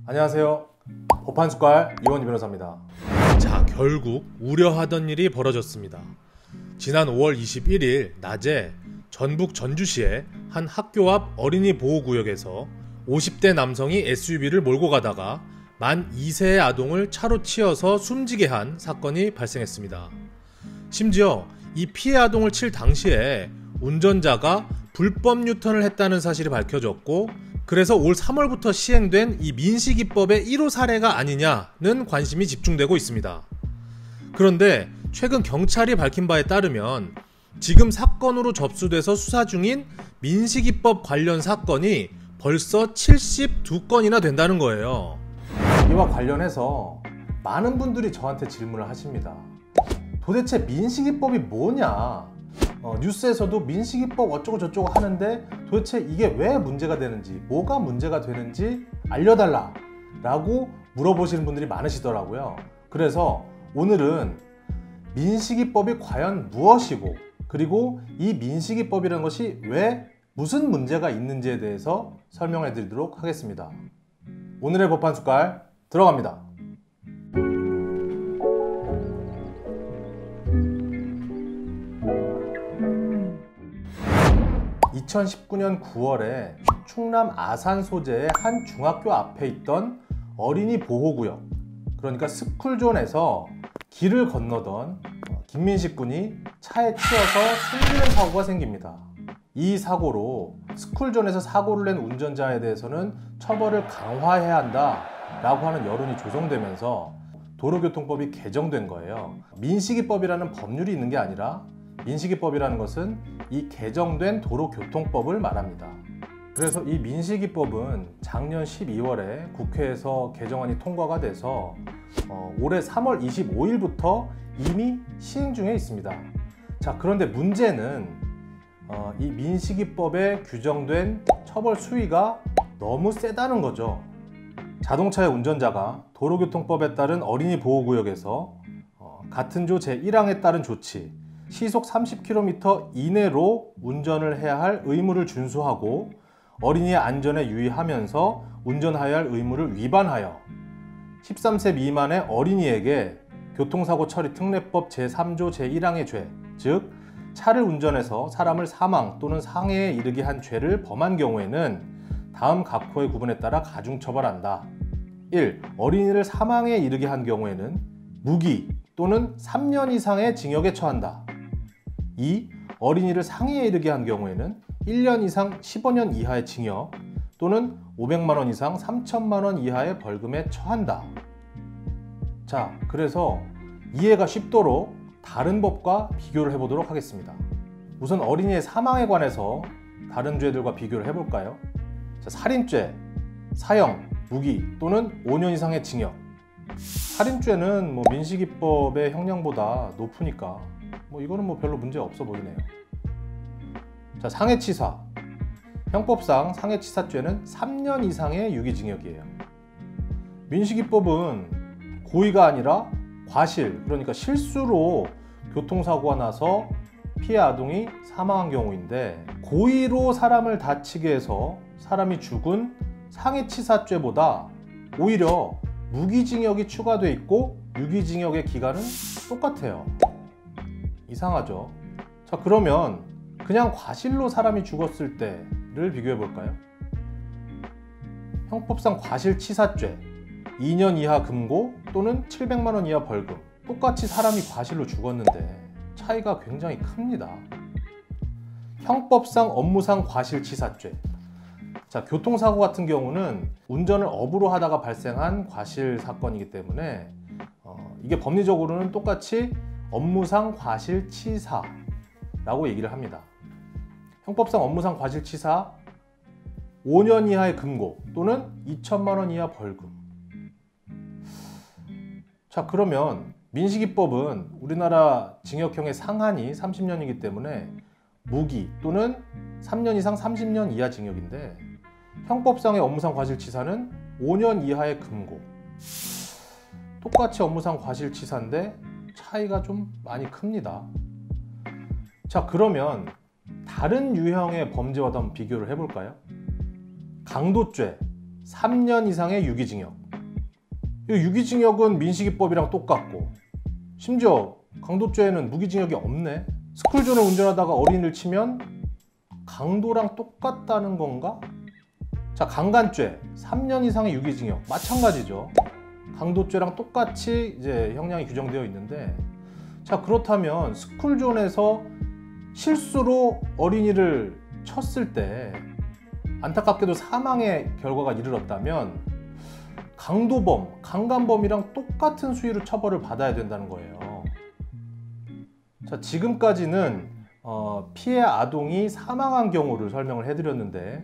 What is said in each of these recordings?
안녕하세요. 법한숟갈 이원희 변호사입니다. 자, 결국 우려하던 일이 벌어졌습니다. 지난 5월 21일 낮에 전북 전주시의 한 학교 앞 어린이 보호구역에서 50대 남성이 SUV를 몰고 가다가 만 2세의 아동을 차로 치어서 숨지게 한 사건이 발생했습니다. 심지어 이 피해 아동을 칠 당시에 운전자가 불법 유턴을 했다는 사실이 밝혀졌고, 그래서 올 3월부터 시행된 이 민식이법의 1호 사례가 아니냐는 관심이 집중되고 있습니다. 그런데 최근 경찰이 밝힌 바에 따르면 지금 사건으로 접수돼서 수사 중인 민식이법 관련 사건이 벌써 72건이나 된다는 거예요. 이와 관련해서 많은 분들이 저한테 질문을 하십니다. 도대체 민식이법이 뭐냐? 뉴스에서도 민식이법 어쩌고 저쩌고 하는데 도대체 이게 왜 문제가 되는지, 뭐가 문제가 되는지 알려달라 라고 물어보시는 분들이 많으시더라고요. 그래서 오늘은 민식이법이 과연 무엇이고, 그리고 이 민식이법이라는 것이 왜 무슨 문제가 있는지에 대해서 설명해 드리도록 하겠습니다. 오늘의 법한숟갈 들어갑니다. 2019년 9월에 충남 아산 소재의 한 중학교 앞에 있던 어린이 보호구역, 그러니까 스쿨존에서 길을 건너던 김민식 군이 차에 치여서 숨지는 사고가 생깁니다. 이 사고로 스쿨존에서 사고를 낸 운전자에 대해서는 처벌을 강화해야 한다 라고 하는 여론이 조성되면서 도로교통법이 개정된 거예요. 민식이법이라는 법률이 있는 게 아니라 민식이법이라는 것은 이 개정된 도로교통법을 말합니다. 그래서 이 민식이법은 작년 12월에 국회에서 개정안이 통과가 돼서 올해 3월 25일부터 이미 시행 중에 있습니다. 자, 그런데 문제는 이 민식이법에 규정된 처벌 수위가 너무 세다는 거죠. 자동차의 운전자가 도로교통법에 따른 어린이 보호구역에서 같은 조 제1항에 따른 조치, 시속 30km 이내로 운전을 해야 할 의무를 준수하고 어린이의 안전에 유의하면서 운전하여야 할 의무를 위반하여 13세 미만의 어린이에게 교통사고 처리 특례법 제3조 제1항의 죄, 즉 차를 운전해서 사람을 사망 또는 상해에 이르게 한 죄를 범한 경우에는 다음 각호의 구분에 따라 가중처벌한다. 1. 어린이를 사망에 이르게 한 경우에는 무기 또는 3년 이상의 징역에 처한다. 2. 어린이를 상해에 이르게 한 경우에는 1년 이상 15년 이하의 징역 또는 500만 원 이상 3천만 원 이하의 벌금에 처한다. 자, 그래서 이해가 쉽도록 다른 법과 비교를 해보도록 하겠습니다. 우선 어린이의 사망에 관해서 다른 죄들과 비교를 해볼까요? 자, 살인죄, 사형, 무기 또는 5년 이상의 징역. 살인죄는 민식이법의 형량보다 높으니까 이거는 별로 문제 없어 보이네요. 자, 상해치사. 형법상 상해치사죄는 3년 이상의 유기징역이에요. 민식이법은 고의가 아니라 과실, 그러니까 실수로 교통사고가 나서 피해 아동이 사망한 경우인데, 고의로 사람을 다치게 해서 사람이 죽은 상해치사죄보다 오히려 무기징역이 추가돼 있고 유기징역의 기간은 똑같아요. 이상하죠? 자, 그러면 그냥 과실로 사람이 죽었을 때를 비교해 볼까요? 형법상 과실치사죄 2년 이하 금고 또는 700만 원 이하 벌금. 똑같이 사람이 과실로 죽었는데 차이가 굉장히 큽니다. 형법상 업무상 과실치사죄. 자, 교통사고 같은 경우는 운전을 업으로 하다가 발생한 과실 사건이기 때문에 이게 법리적으로는 똑같이 업무상 과실치사라고 얘기를 합니다. 형법상 업무상 과실치사 5년 이하의 금고 또는 2천만 원 이하 벌금. 자, 그러면 민식이법은 우리나라 징역형의 상한이 30년이기 때문에 무기 또는 3년 이상 30년 이하 징역인데, 형법상의 업무상 과실치사는 5년 이하의 금고. 똑같이 업무상 과실치사인데 차이가 좀 많이 큽니다. 자, 그러면 다른 유형의 범죄와도 한번 비교를 해볼까요? 강도죄, 3년 이상의 유기징역. 이 유기징역은 민식이법이랑 똑같고, 심지어 강도죄에는 무기징역이 없네. 스쿨존을 운전하다가 어린이를 치면 강도랑 똑같다는 건가? 자, 강간죄 3년 이상의 유기징역 마찬가지죠. 강도죄랑 똑같이 이제 형량이 규정되어 있는데, 자, 그렇다면 스쿨존에서 실수로 어린이를 쳤을 때 안타깝게도 사망의 결과가 이르렀다면 강도범, 강간범이랑 똑같은 수위로 처벌을 받아야 된다는 거예요. 자, 지금까지는 피해 아동이 사망한 경우를 설명을 해드렸는데,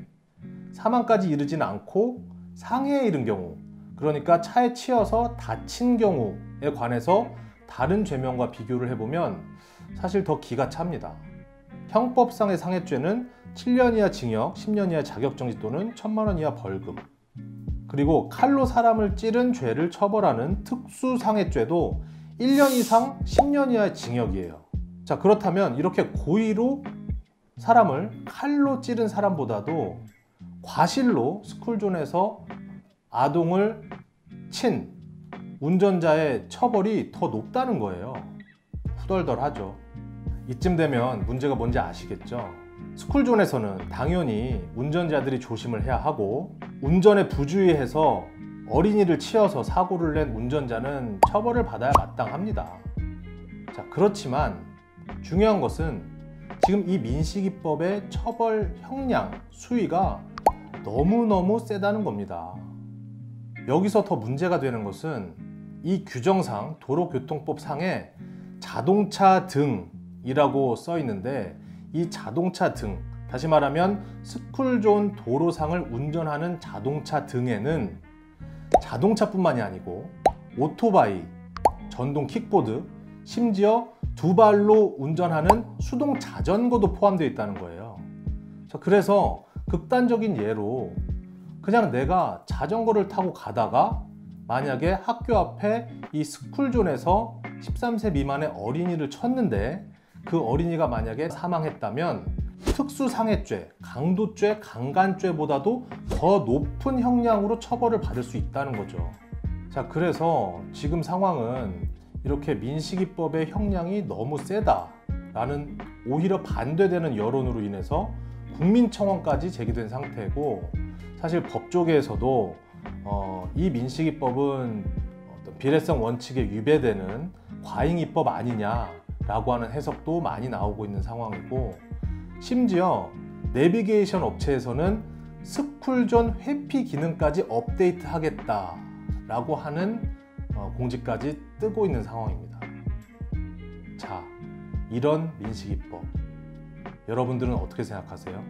사망까지 이르지는 않고 상해에 이른 경우, 그러니까 차에 치여서 다친 경우에 관해서 다른 죄명과 비교를 해보면 사실 더 기가 찹니다. 형법상의 상해죄는 7년 이하 징역, 10년 이하 자격정지 또는 1,000만 원 이하 벌금. 그리고 칼로 사람을 찌른 죄를 처벌하는 특수상해죄도 1년 이상 10년 이하의 징역이에요. 자, 그렇다면 이렇게 고의로 사람을 칼로 찌른 사람보다도 과실로 스쿨존에서 아동을 친 운전자의 처벌이 더 높다는 거예요. 후덜덜하죠. 이쯤 되면 문제가 뭔지 아시겠죠? 스쿨존에서는 당연히 운전자들이 조심을 해야 하고, 운전에 부주의해서 어린이를 치어서 사고를 낸 운전자는 처벌을 받아야 마땅합니다. 자, 그렇지만 중요한 것은 지금 이 민식이법의 처벌 형량 수위가 너무너무 세다는 겁니다. 여기서 더 문제가 되는 것은 이 규정상 도로교통법상에 자동차 등이라고 써 있는데, 이 자동차 등, 다시 말하면 스쿨존 도로상을 운전하는 자동차 등에는 자동차뿐만이 아니고 오토바이, 전동 킥보드, 심지어 두 발로 운전하는 수동 자전거도 포함되어 있다는 거예요. 자, 그래서 극단적인 예로 그냥 내가 자전거를 타고 가다가 만약에 학교 앞에 이 스쿨존에서 13세 미만의 어린이를 쳤는데 그 어린이가 만약에 사망했다면 특수상해죄, 강도죄, 강간죄보다도 더 높은 형량으로 처벌을 받을 수 있다는 거죠. 자, 그래서 지금 상황은 이렇게 민식이법의 형량이 너무 세다라는 오히려 반대되는 여론으로 인해서 국민청원까지 제기된 상태고, 사실 법조계에서도 이 민식이법은 어떤 비례성 원칙에 위배되는 과잉입법 아니냐라고 하는 해석도 많이 나오고 있는 상황이고, 심지어 내비게이션 업체에서는 스쿨존 회피 기능까지 업데이트 하겠다라고 하는 공지까지 뜨고 있는 상황입니다. 자, 이런 민식이법 여러분들은 어떻게 생각하세요?